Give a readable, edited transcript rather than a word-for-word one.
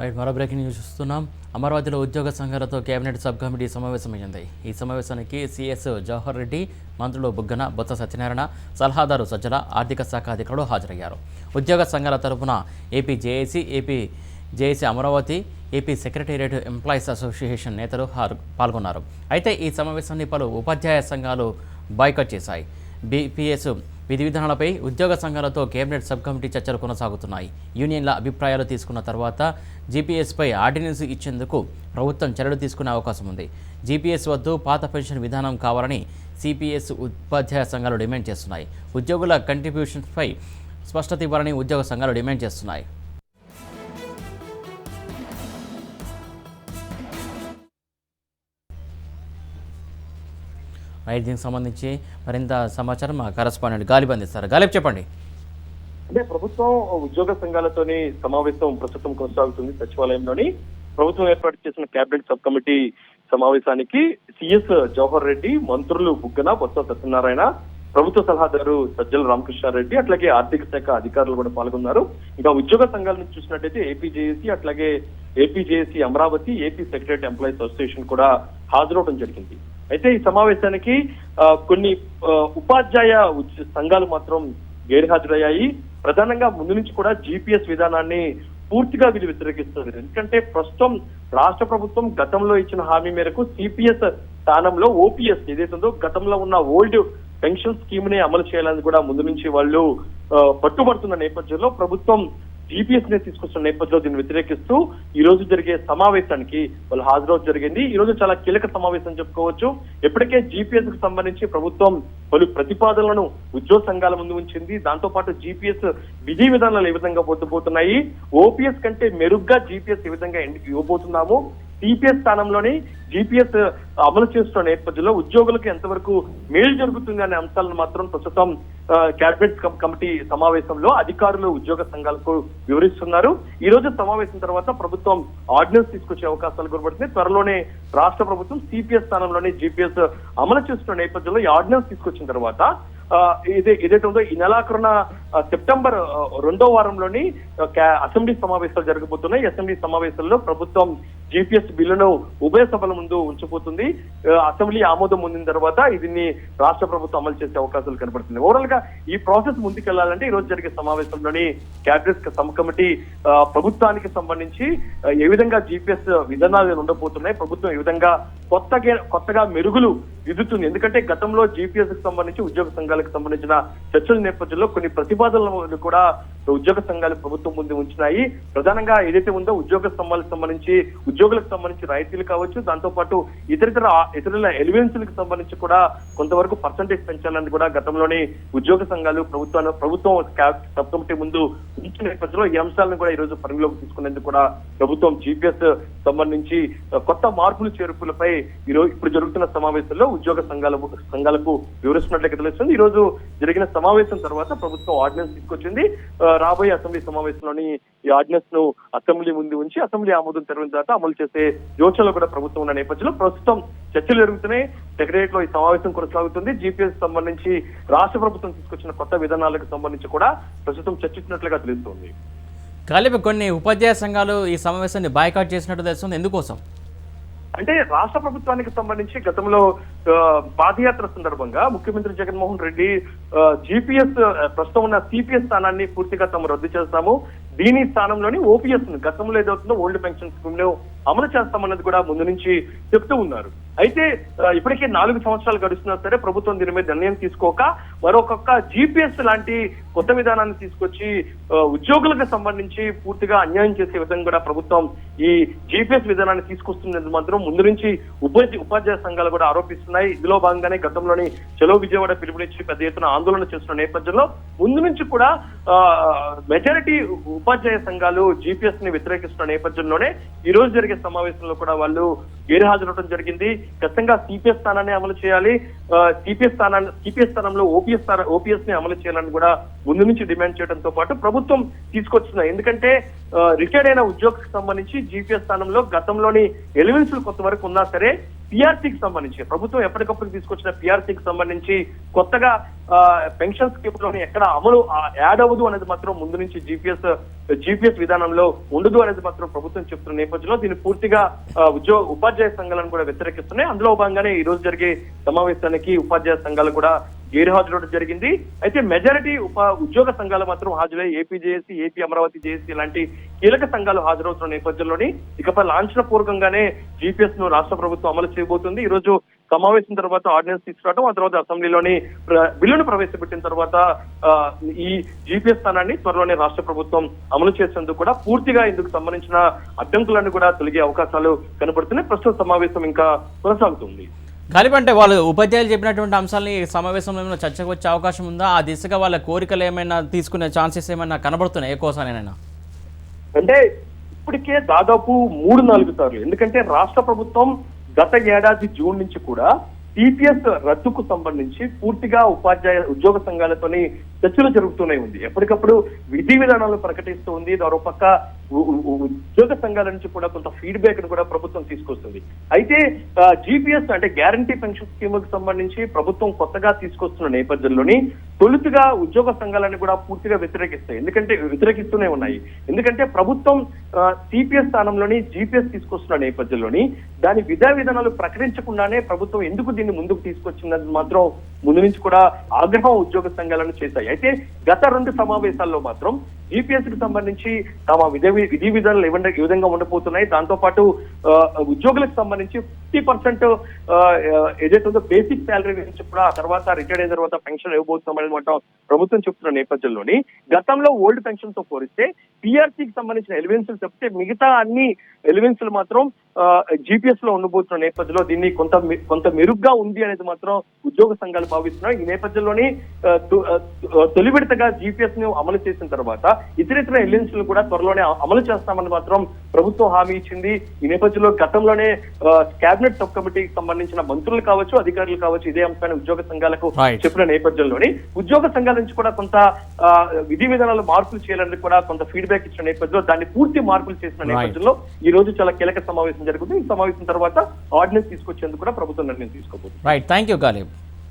Right, మరో breaking news చూస్తున్నాం. అమరావతిలో ఉద్యోగ సంఘాలతో కేబినెట్ సబ్ కమిటీ సమావేశమైంది. ఈ సమావేశానికి సిఎస్ జవహర్ రెడ్డి, మంత్రులు బుగ్గన, బొత్స సత్యనారాయణ, సలహాదారు సజ్జల, ఆర్థిక శాఖ అధికారులు హాజరయ్యారు. ఉద్యోగ సంఘాల తరపున AP JAC Amaravati, AP secretariat employees association నేతలు పాల్గొన్నారు. అయితే ఈ సమావేశాన్ని పలు ఉపాధ్యాయ సంఘాలు బాయ్కాట్ చేశాయి. బీపీఎస్ విధి విధానాలపై ఉద్యోగ సంఘాలతో కేబినెట్ సబ్ కమిటీ చర్చలు కొనసాగుతున్నాయి. యూనియన్ల అభిప్రాయాలు తీసుకున్న తర్వాత జీపీఎస్పై ఆర్డినెన్స్ ఇచ్చేందుకు ప్రభుత్వం చర్యలు తీసుకునే అవకాశం ఉంది. జీపీఎస్ వద్దు, పాత పెన్షన్ విధానం కావాలని సిపిఎస్ ఉపాధ్యాయ సంఘాలు డిమాండ్ చేస్తున్నాయి. ఉద్యోగుల కంట్రిబ్యూషన్పై స్పష్టత ఇవ్వాలని ఉద్యోగ సంఘాలు డిమాండ్ చేస్తున్నాయి. రైట్, దీనికి సంబంధించి మరింత సమాచారం మా కరెస్పాండెంట్ గాలిబ్ అందిస్తారు. గాలిబ్, చెప్పండి. అంటే ప్రభుత్వం ఉద్యోగ సంఘాలతోని సమావేశం ప్రస్తుతం కొనసాగుతుంది. సచివాలయంలోని ప్రభుత్వం ఏర్పాటు చేసిన కేబినెట్ సబ్ కమిటీ సమావేశానికి సిఎస్ జవహర్ రెడ్డి, మంత్రులు బుగ్గన, బొత్స సత్యనారాయణ, ప్రభుత్వ సలహాదారు సజ్జల రామకృష్ణారెడ్డి, అట్లాగే ఆర్థిక శాఖ అధికారులు కూడా పాల్గొన్నారు. ఇంకా ఉద్యోగ సంఘాల నుంచి చూసినట్టయితే ఏపీజేఏసీ, అట్లాగే APJAC Amaravati, AP secretariat employees association కూడా హాజరవడం జరిగింది. అయితే ఈ సమావేశానికి కొన్ని ఉపాధ్యాయ సంఘాలు మాత్రం గైర్హాజరయ్యాయి. ప్రధానంగా ముందు నుంచి కూడా జీపీఎస్ విధానాన్ని పూర్తిగా వీళ్ళు వ్యతిరేకిస్తుంది. ఎందుకంటే ప్రస్తుతం రాష్ట్ర ప్రభుత్వం గతంలో ఇచ్చిన హామీ మేరకు సిపిఎస్ స్థానంలో ఓపీఎస్ ఏదైతుందో గతంలో ఉన్న ఓల్డ్ పెన్షన్ స్కీమ్ ని అమలు చేయాలని కూడా ముందు నుంచి వాళ్ళు పట్టుబడుతున్న నేపథ్యంలో ప్రభుత్వం జీపీఎస్ ని తీసుకొస్తున్న నేపథ్యంలో దీన్ని వ్యతిరేకిస్తూ ఈ రోజు జరిగే సమావేశానికి వాళ్ళు హాజరవడం జరిగింది. ఈ రోజు చాలా కీలక సమావేశం చెప్పుకోవచ్చు. ఇప్పటికే జీపీఎస్ కు సంబంధించి ప్రభుత్వం పలు ప్రతిపాదనలను ఉద్యోగ సంఘాల ముందు ఉంచింది. దాంతో పాటు జీపీఎస్ విధి విధానాలు ఏ విధంగా పొందబోతున్నాయి, ఓపీఎస్ కంటే మెరుగ్గా జీపీఎస్ ఏ విధంగా ఇవ్వబోతున్నాము, సిపిఎస్ స్థానంలోని జీపీఎస్ అమలు చేస్తున్న నేపథ్యంలో ఉద్యోగులకు ఎంతవరకు మేలు జరుగుతుంది అనే అంశాలను మాత్రం ప్రస్తుతం కేబినెట్ కమిటీ సమావేశంలో అధికారులు ఉద్యోగ సంఘాలకు వివరిస్తున్నారు. ఈ రోజు సమావేశం తర్వాత ప్రభుత్వం ఆర్డినెన్స్ తీసుకొచ్చే అవకాశాలు కనబడుతున్నాయి. త్వరలోనే రాష్ట్ర ప్రభుత్వం సిపిఎస్ స్థానంలోనే జీపీఎస్ అమలు చేస్తున్న నేపథ్యంలో ఈ ఆర్డినెన్స్ తీసుకొచ్చిన తర్వాత ఏదైతే ఉందో ఈ నెలాఖరున సెప్టెంబర్ 2వ వారంలోని అసెంబ్లీ సమావేశాలు జరగబోతున్నాయి. అసెంబ్లీ సమావేశాల్లో ప్రభుత్వం జీపీఎస్ బిల్లును ఉభయ సభల ముందు ఉంచబోతుంది. అసెంబ్లీ ఆమోదం పొందిన తర్వాత దీన్ని రాష్ట్ర ప్రభుత్వం అమలు చేసే అవకాశాలు కనబడుతుంది. ఓవరాల్ గా ఈ ప్రాసెస్ ముందుకెళ్లాలంటే ఈ రోజు జరిగే సమావేశంలోని కేబినెట్ సబ్ కమిటీ ప్రభుత్వానికి సంబంధించి ఏ విధంగా జీపీఎస్ విధానాలు ఉండబోతున్నాయి, ప్రభుత్వం ఏ విధంగా కొత్తగా మెరుగులు దిద్దుతుంది. ఎందుకంటే గతంలో జీపీఎస్ కి సంబంధించి ఉద్యోగ సంఘాలకు సంబంధించిన చర్చల నేపథ్యంలో కొన్ని ప్రతిపాదనలు కూడా ఉద్యోగ సంఘాలు ప్రభుత్వం ముందు ఉంచినాయి. ప్రధానంగా ఏదైతే ఉందో ఉద్యోగ సంఘాలకు సంబంధించి రాయితీలు కావచ్చు, దాంతో పాటు ఇతరుల ఎలివెన్స్లకు సంబంధించి కూడా కొంతవరకు పర్సంటేజ్ పెంచాలని కూడా గతంలోనే ఉద్యోగ సంఘాలు ప్రభుత్వం సబ్ కమిటీ ముందు ఉంచిన నేపథ్యంలో ఈ అంశాలను కూడా ఈ రోజు పరిగణలోకి తీసుకునేందుకు కూడా ప్రభుత్వం జీపీఎస్ సంబంధించి కొత్త మార్పులు చేర్పులపై ఇప్పుడు జరుగుతున్న సమావేశంలో ఉద్యోగ సంఘాలకు వివరిస్తున్నట్లయితే తెలుస్తుంది. ఈ రోజు జరిగిన సమావేశం తర్వాత ప్రభుత్వం ఆర్డినెన్స్ తీసుకొచ్చింది. రాబోయే అసెంబ్లీ సమావేశంలోని ఈ ఆర్డినెన్స్ ను అసెంబ్లీ ముందు ఉంచి అసెంబ్లీ ఆమోదం తెరవిన తర్వాత అమలు చేసే యోచనలో కూడా ప్రభుత్వం ఉన్న నేపథ్యంలో ప్రస్తుతం చర్చలు జరుగుతున్నాయి. సెక్రటేరియట్ లో ఈ సమావేశం కొనసాగుతుంది. జీపీఎస్ సంబంధించి రాష్ట్ర ప్రభుత్వం తీసుకొచ్చిన కొత్త విధానాలకు సంబంధించి కూడా ప్రస్తుతం చర్చించినట్లుగా తెలుస్తోంది. గాలిబ్, కొన్ని ఉపాధ్యాయ సంఘాలు ఈ సమావేశాన్ని బాయ్కాట్ చేసినట్టు తెలుస్తుంది. ఎందుకోసం అంటే రాష్ట్ర ప్రభుత్వానికి సంబంధించి గతంలో పాదయాత్ర సందర్భంగా ముఖ్యమంత్రి జగన్మోహన్ రెడ్డి జీపీఎస్ ప్రస్తుతం ఉన్న సిపిఎస్ స్థానాన్ని పూర్తిగా తాము రద్దు చేస్తాము, దీని స్థానంలోని ఓపీఎస్ గతంలో ఏదవుతుందో ఓల్డ్ పెన్షన్ స్కీమ్ ను అమలు చేస్తామన్నది కూడా ముందు నుంచి చెప్తూ ఉన్నారు. అయితే ఇప్పటికే 4 సంవత్సరాలు గడుస్తున్నా సరే ప్రభుత్వం దీని మీద నిర్ణయం తీసుకోక మరొక జీపీఎస్ లాంటి కొత్త విధానాన్ని తీసుకొచ్చి ఉద్యోగులకు సంబంధించి పూర్తిగా అన్యాయం చేసే విధంగా కూడా ప్రభుత్వం ఈ జీపీఎస్ విధానాన్ని తీసుకొస్తున్నది మాత్రం ముందు నుంచి ఉపాధ్యాయ సంఘాలు కూడా ఆరోపిస్తున్నాయి. ఇందులో భాగంగానే గతంలోని చలో విజయవాడ పిలుపునిచ్చి పెద్ద ఎత్తున ఆందోళన చేస్తున్న నేపథ్యంలో ముందు నుంచి కూడా మెజారిటీ ఉపాధ్యాయ సంఘాలు జీపీఎస్ ని వ్యతిరేకిస్తున్న నేపథ్యంలోనే ఈ రోజు జరిగే సమావేశంలో కూడా వాళ్ళు హాజరవడం జరిగింది. ఖచ్చితంగా సిపిఎస్ స్థానాన్ని అమలు చేయాలి, సిపిఎస్ స్థానంలో ఓపీఎస్ ని అమలు చేయాలని కూడా ముందు నుంచి డిమాండ్ చేయడంతో పాటు ప్రభుత్వం తీసుకొచ్చిన, ఎందుకంటే రిటైర్డ్ అయిన ఉద్యోగికి సంబంధించి జీపీఎస్ స్థానంలో గతంలోని ఎలిమెంట్స్ కొంతవరకు ఉన్నా సరే పిఆర్సీకి సంబంధించి ప్రభుత్వం ఎప్పటికప్పుడు తీసుకొచ్చిన పిఆర్సీకి సంబంధించి కొత్తగా పెన్షన్ స్కీమ్ లోని ఎక్కడ అమలు యాడ్ అవ్వదు అనేది మాత్రం ముందు నుంచి జీపీఎస్ విధానంలో ఉండదు అనేది మాత్రం ప్రభుత్వం చెప్తున్న నేపథ్యంలో దీన్ని పూర్తిగా ఉపాధ్యాయ సంఘాలను కూడా వ్యతిరేకిస్తున్నాయి. అందులో భాగంగానే ఈ రోజు జరిగే సమావేశానికి ఉపాధ్యాయ సంఘాలు కూడా గైర్హాజరవడం జరిగింది. అయితే మెజారిటీ ఉద్యోగ సంఘాలు మాత్రం హాజరై AP JAC, AP Amaravati JAC లాంటి కీలక సంఘాలు హాజరవుతున్న నేపథ్యంలోని ఇకపై లాంఛన పూర్వకంగానే జీపీఎస్ ను రాష్ట్ర ప్రభుత్వం అమలు చేయబోతుంది. ఈ రోజు సమావేశం తర్వాత ఆర్డినెన్స్ తీసుకురావడం, ఆ తర్వాత అసెంబ్లీలోని బిల్లును ప్రవేశపెట్టిన తర్వాత ఈ జీపీఎస్ స్థానాన్ని త్వరలోనే రాష్ట్ర ప్రభుత్వం అమలు చేసేందుకు కూడా పూర్తిగా ఇందుకు సంబంధించిన అడ్డంకులన్నీ కూడా తొలగే అవకాశాలు కనబడుతున్నాయి. ప్రస్తుత సమావేశం ఇంకా కొనసాగుతుంది. గాలిబ్, అంటే వాళ్ళు ఉపాధ్యాయులు చెప్పినటువంటి అంశాలని సమావేశంలో ఏమైనా చర్చకు వచ్చే అవకాశం ఉందా? ఆ దిశగా వాళ్ళ కోరికలు ఏమైనా తీసుకునే ఛాన్సెస్ ఏమైనా కనబడుతున్నాయి ఎక్కువసానైనా? అంటే ఇప్పటికే దాదాపు 3-4 సార్లు, ఎందుకంటే రాష్ట్ర ప్రభుత్వం గత ఏడాది జూన్ నుంచి కూడా టీపీఎస్ రద్దుకు సంబంధించి పూర్తిగా ఉద్యోగ సంఘాలతోని చర్చలు జరుగుతూనే ఉంది. ఎప్పటికప్పుడు విధి విధానాలను ప్రకటిస్తూ ఉంది. మరోపక్క ఉద్యోగ సంఘాల నుంచి కూడా కొంత ఫీడ్బ్యాక్ ను కూడా ప్రభుత్వం తీసుకొస్తుంది. అయితే జీపీఎస్ అంటే గ్యారంటీ పెన్షన్ స్కీమ్ కు సంబంధించి ప్రభుత్వం కొత్తగా తీసుకొస్తున్న నేపథ్యంలోని తొలుతుగా ఉద్యోగ సంఘాలను కూడా పూర్తిగా వ్యతిరేకిస్తూనే ఉన్నాయి. ఎందుకంటే ప్రభుత్వం సిపిఎస్ స్థానంలోని జీపీఎస్ తీసుకొస్తున్న నేపథ్యంలోని దాని విధానాలు ప్రకటించకుండానే ప్రభుత్వం ఎందుకు దీన్ని ముందుకు తీసుకొచ్చిందని మాత్రం ముందు నుంచి కూడా ఆగ్రహం ఉద్యోగ సంఘాలను చేశాయి. అయితే గత 2 సమావేశాల్లో మాత్రం జీపీఎస్ కి సంబంధించి తమ విధి విధానాలు ఏ విధంగా ఉండబోతున్నాయి, దాంతో పాటు ఉద్యోగులకు సంబంధించి 50% ఏదైతే ఉందో బేసిక్ శాలరీ గురించి కూడా ఆ తర్వాత రిటైర్డ్ అయిన తర్వాత పెన్షన్ ఇవ్వబోతున్నామని మాట ప్రభుత్వం చెప్తున్న నేపథ్యంలోని గతంలో ఓల్డ్ పెన్షన్ తో పోలిస్తే పిఆర్సీకి సంబంధించిన ఎలివెన్సులు చెప్తే మిగతా అన్ని ఎలివెన్సులు మాత్రం జీపీఎస్ లో ఉండబోతున్న నేపథ్యంలో దీన్ని కొంత మెరుగ్గా ఉంది అనేది మాత్రం ఉద్యోగ సంఘాలు భావిస్తున్నాయి. ఈ నేపథ్యంలోని తొలి విడతగా జీపీఎస్ ను అమలు చేసిన తర్వాత ఇతర ఎలివెన్సులు కూడా త్వరలోనే అమలు చేస్తామని మాత్రం ప్రభుత్వం హామీ ఇచ్చింది. ఈ నేపథ్యంలో గతంలోనే కేబినెట్ సబ్ కమిటీకి సంబంధించిన మంత్రులు కావచ్చు, అధికారులు కావచ్చు ఇదే అంశాన్ని ఉద్యోగ సంఘాలకు చెప్పిన నేపథ్యంలోని ఉద్యోగ సంఘాల నుంచి కూడా కొంత విధి విధానాలు మార్పులు చేయాలని కూడా కొంత ఫీడ్బ్యాక్ ఇచ్చిన నేపథ్యంలో దాన్ని పూర్తి మార్పులు చేసిన నేపథ్యంలో ఈ రోజు చాలా కీలక సమావేశం జరుగుతుంది. ఈ సమావేశం తర్వాత ఆర్డినెన్స్ తీసుకొచ్చేందుకు కూడా ప్రభుత్వం నిర్ణయం తీసుకోబోతుంది. Right, thank you Ghalib.